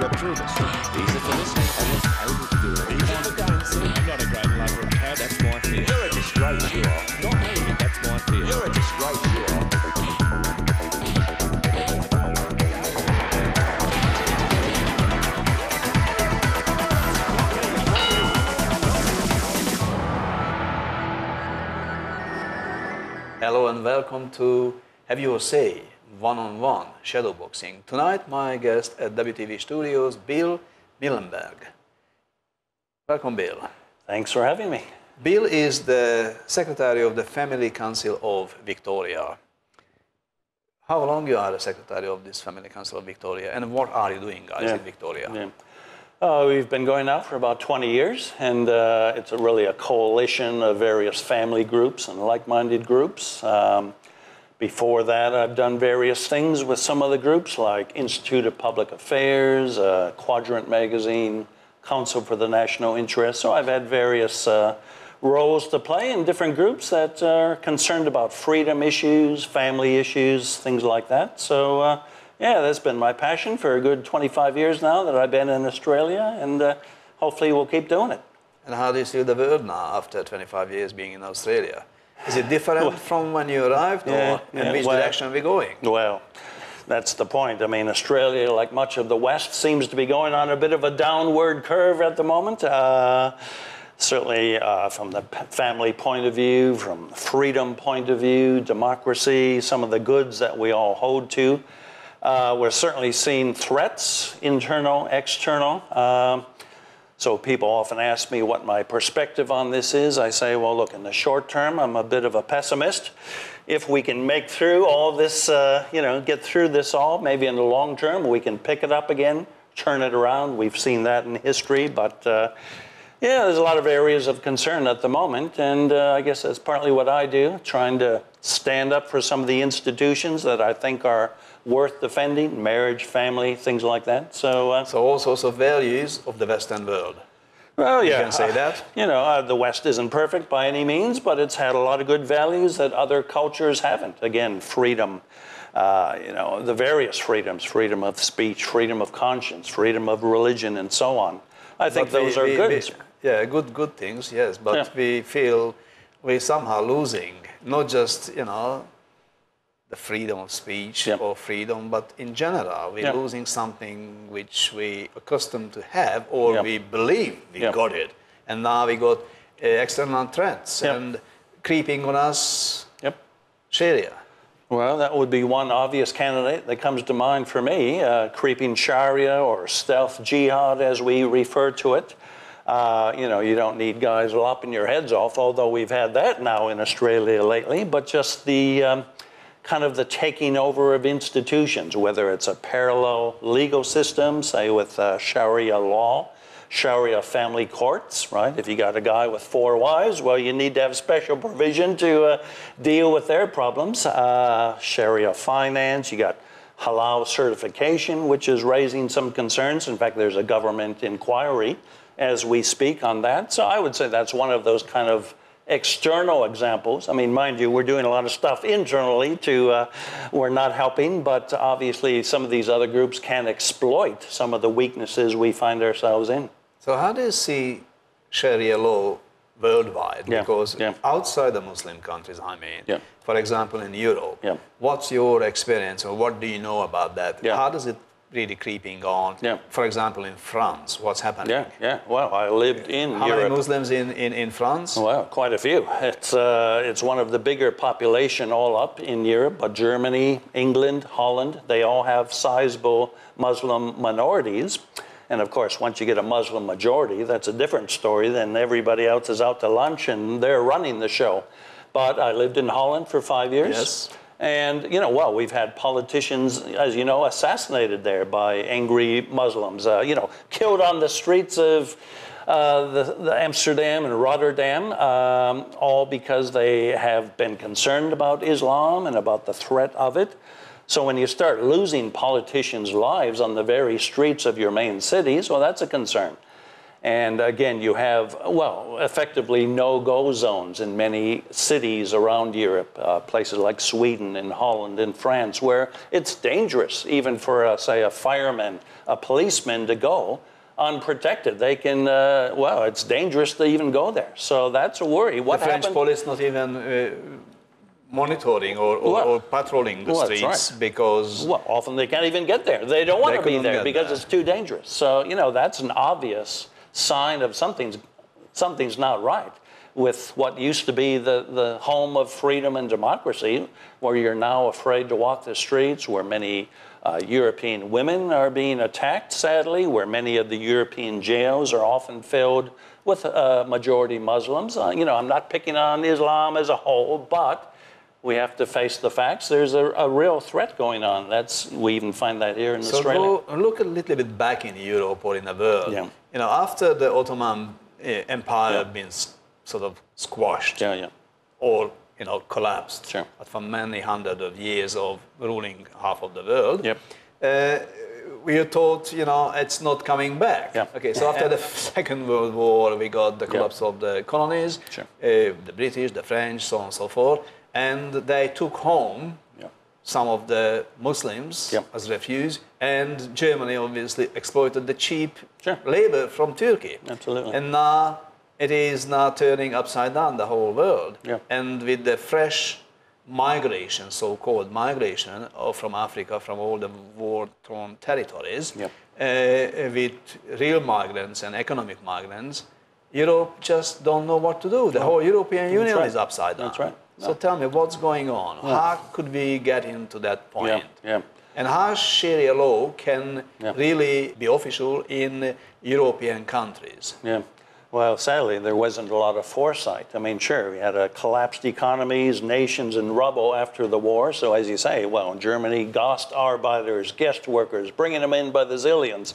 get through this. Easy for listening. I wasn't able to do it. Easy for dancing. I'm not a great lover of cats. That's my fear. You're a disgrace, you are. Not me. That's my fear. You're a disgrace, you are. Hello and welcome to Have Your Say, one-on-one shadowboxing. Tonight my guest at WTV Studios, Bill Meuhlenberg. Welcome, Bill. Thanks for having me. Bill is the Secretary of the Family Council of Victoria. How long you are the Secretary of this Family Council of Victoria, and what are you doing, guys, in Victoria? We've been going now for about 20 years, and it's really a coalition of various family groups and like-minded groups. Before that, I've done various things with some of the groups, like Institute of Public Affairs, Quadrant Magazine, Council for the National Interest. So I've had various roles to play in different groups that are concerned about freedom issues, family issues, things like that. So yeah, that's been my passion for a good 25 years now that I've been in Australia, and hopefully we'll keep doing it. And how do you see the world now after 25 years being in Australia? Is it different from when you arrived, or in which direction are we going? Well, that's the point. I mean, Australia, like much of the West, seems to be going on a bit of a downward curve at the moment. Certainly from the family point of view, from the freedom point of view, democracy, some of the goods that we all hold to. We're certainly seeing threats, internal, external. So people often ask me what my perspective on this is. I say, well, look, in the short term, I'm a bit of a pessimist. If we can make through all this, get through this all, maybe in the long term, we can pick it up again, turn it around. We've seen that in history, but yeah, there's a lot of areas of concern at the moment, and I guess that's partly what I do, trying to stand up for some of the institutions that I think are worth defending, marriage, family, things like that. So, so all sorts of values of the Western world. Well, yeah. You can say that. The West isn't perfect by any means, but it's had a lot of good values that other cultures haven't. Again, freedom, the various freedoms, freedom of speech, freedom of conscience, freedom of religion, and so on. I think those are good. Yeah, good things, yes, but we feel we're somehow losing, not just, the freedom of speech or freedom, but in general, we're losing something which we accustomed to have, or we believe we got it. And now we got external threats and creeping on us, Sharia. Well, that would be one obvious candidate that comes to mind for me, creeping Sharia or stealth jihad as we refer to it. You don't need guys lopping your heads off, although we've had that now in Australia lately, but just the kind of the taking over of institutions, whether it's a parallel legal system, say with Sharia law, Sharia family courts, right? If you got a guy with 4 wives, well, you need to have special provision to deal with their problems. Sharia finance, you got halal certification, which is raising some concerns. In fact, there's a government inquiry as we speak on that. So I would say that's one of those kind of external examples. I mean, mind you, we're doing a lot of stuff internally we're not helping, but obviously some of these other groups can exploit some of the weaknesses we find ourselves in. So how do you see Sharia law worldwide? Because outside the Muslim countries, for example, in Europe, what's your experience, or what do you know about that? How does it really creeping on? For example, in France, what's happening? Well, I lived in Europe. How many Muslims in France? Well, quite a few. It's one of the bigger population all up in Europe, but Germany, England, Holland, they all have sizable Muslim minorities. And of course, once you get a Muslim majority, that's a different story. Then everybody else is out to lunch and they're running the show. But I lived in Holland for 5 years. Yes. And, we've had politicians, as you know, assassinated there by angry Muslims, killed on the streets of the Amsterdam and Rotterdam, all because they have been concerned about Islam and about the threat of it. So when you start losing politicians' lives on the very streets of your main cities, well, that's a concern. And again, you have, well, effectively no-go zones in many cities around Europe, places like Sweden and Holland and France, where it's dangerous even for, say, a fireman, a policeman to go unprotected. They can, well, it's dangerous to even go there. So that's a worry. What the French happened? police not even monitoring or patrolling the streets right. because... Well, often they can't even get there. They don't want to be there because it's too dangerous. So, you know, that's an obvious sign of something's not right with what used to be the home of freedom and democracy, where you're now afraid to walk the streets, where many European women are being attacked, sadly, where many of the European jails are often filled with majority Muslims. You know, I'm not picking on Islam as a whole, but we have to face the facts. There's a real threat going on. We even find that here in Australia. So look a little bit back in Europe or in the world. Yeah. You know, after the Ottoman Empire had been sort of squashed or, you know, collapsed, but for many hundreds of years of ruling half of the world, we are taught, you know, it's not coming back. Okay, so after the Second World War, we got the collapse of the colonies, the British, the French, so on and so forth, and they took home some of the Muslims as refugees, and Germany obviously exploited the cheap labor from Turkey. Absolutely. And now it is now turning upside down the whole world. And with the fresh migration, so-called migration from Africa, from all the war-torn territories, with real migrants and economic migrants, Europe just don't know what to do. The whole European Union is upside down. That's right. So tell me, what's going on? How could we get into that point? And how Sharia law can really be official in European countries? Well, sadly, there wasn't a lot of foresight. I mean, sure, we had collapsed economies, nations in rubble after the war. So as you say, well, in Germany, Gastarbeiters, guest workers, bringing them in by the zillions.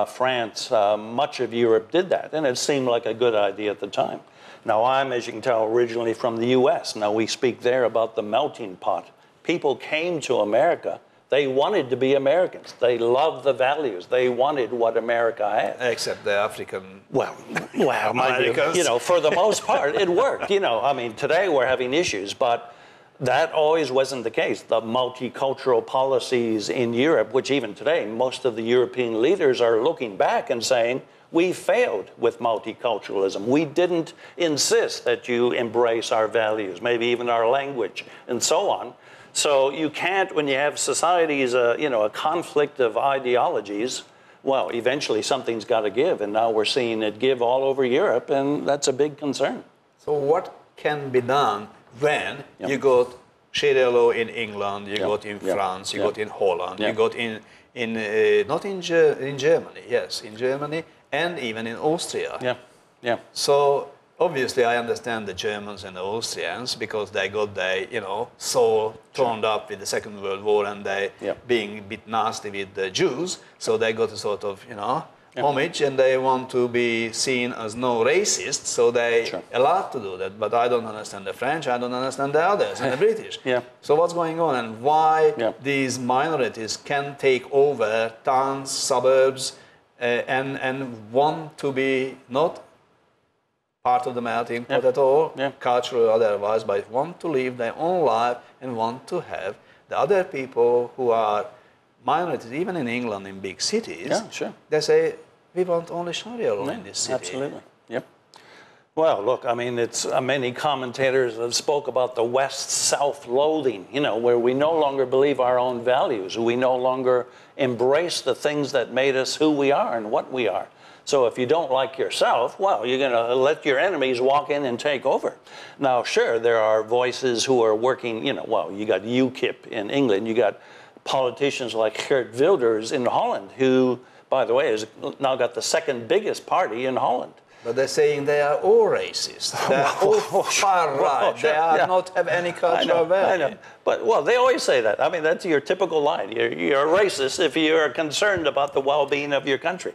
France, much of Europe did that, and it seemed like a good idea at the time. Now, I'm, as you can tell, originally from the U.S. Now, we speak there about the melting pot. People came to America. They wanted to be Americans. They loved the values. They wanted what America had. Except the African... Well, you know, for the most part, it worked. You know, I mean, today we're having issues, but that always wasn't the case. The multicultural policies in Europe, which even today, most of the European leaders are looking back and saying, we failed with multiculturalism. We didn't insist that you embrace our values, maybe even our language, and so on. So you can't, when you have societies, you know, a conflict of ideologies, well, eventually something's got to give, and now we're seeing it give all over Europe, and that's a big concern. So what can be done when you got Sharia law in England, you got in France, you got in Holland, you got not in Germany, yes, in Germany, and even in Austria. So obviously I understand the Germans and the Austrians because they got their, you know, soul torn up with the Second World War and they being a bit nasty with the Jews. So they got a sort of, you know, homage and they want to be seen as no racist. So they allowed to do that. But I don't understand the French, I don't understand the others and the British. So what's going on and why these minorities can take over towns, suburbs, and want to be not part of the melting pot at all, cultural or otherwise, but want to live their own life and want to have the other people who are minorities, even in England, in big cities, they say, we want only Sharia law in this city. Absolutely, Well, look, I mean, it's many commentators have spoke about the West's self-loathing, you know, where we no longer believe our own values. We no longer embrace the things that made us who we are and what we are. So if you don't like yourself, well, you're going to let your enemies walk in and take over. Now, sure, there are voices who are working, you know, well, you got UKIP in England, you got politicians like Geert Wilders in Holland, who, by the way, has now got the second biggest party in Holland. But they're saying they are all racist. They're all far right. They are not have any cultural value. I know. But, well, they always say that. I mean, that's your typical line. You're a racist if you're concerned about the well-being of your country.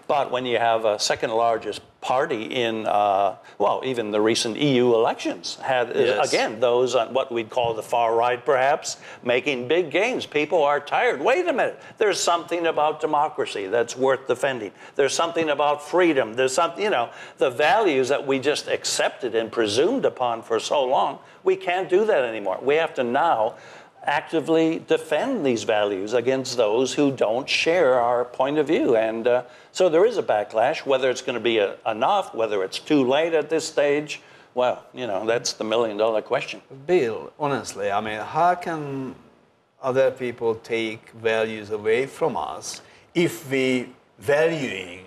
But when you have a second largest party in, well, even the recent EU elections had, again, those on what we'd call the far right, perhaps, making big gains. People are tired. Wait a minute. There's something about democracy that's worth defending. There's something about freedom. There's something, you know, the values that we just accepted and presumed upon for so long, we can't do that anymore. We have to now actively defend these values against those who don't share our point of view. And so there is a backlash. Whether it's going to be enough, whether it's too late at this stage, well, you know, that's the million-dollar question. Bill, honestly, I mean, how can other people take values away from us if we valuing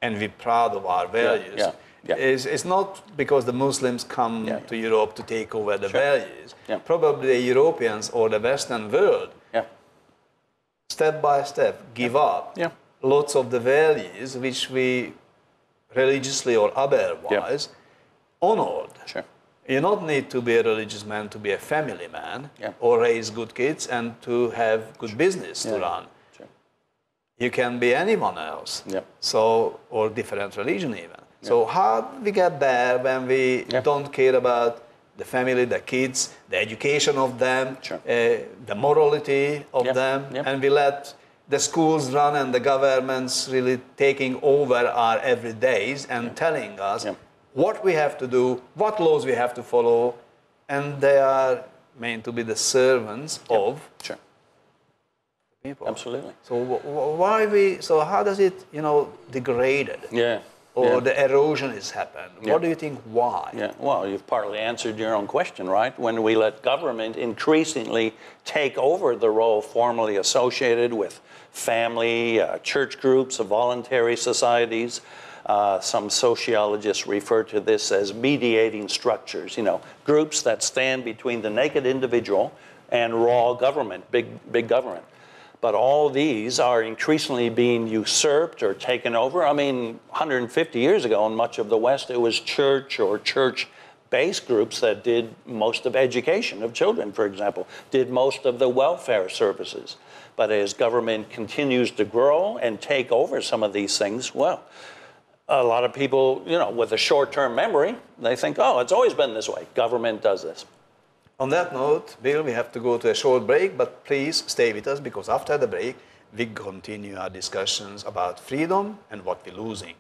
and we're proud of our values? It's not because the Muslims come to Europe to take over the values. Probably the Europeans or the Western world, step by step, give up lots of the values which we religiously or otherwise honored. You don't need to be a religious man to be a family man or raise good kids and to have good business to run. You can be anyone else, so, or different religion even. So how do we get there when we don't care about the family, the kids, the education of them, the morality of them, and we let the schools run and the governments really taking over our everydays and telling us what we have to do, what laws we have to follow, and they are meant to be the servants of people. Absolutely. So why we? So how does it, you know, degraded? Or the erosion has happened. What do you think, why? Well, you've partly answered your own question, right? When we let government increasingly take over the role formerly associated with family, church groups, voluntary societies, some sociologists refer to this as mediating structures, you know, groups that stand between the naked individual and raw government, big government. But all these are increasingly being usurped or taken over. I mean, 150 years ago in much of the West, it was church or church-based groups that did most of education of children, for example, did most of the welfare services. But as government continues to grow and take over some of these things, well, a lot of people, you know, with a short-term memory, they think, oh, it's always been this way. Government does this. On that note, Bill, we have to go to a short break, but please stay with us because after the break, we continue our discussions about freedom and what we're losing.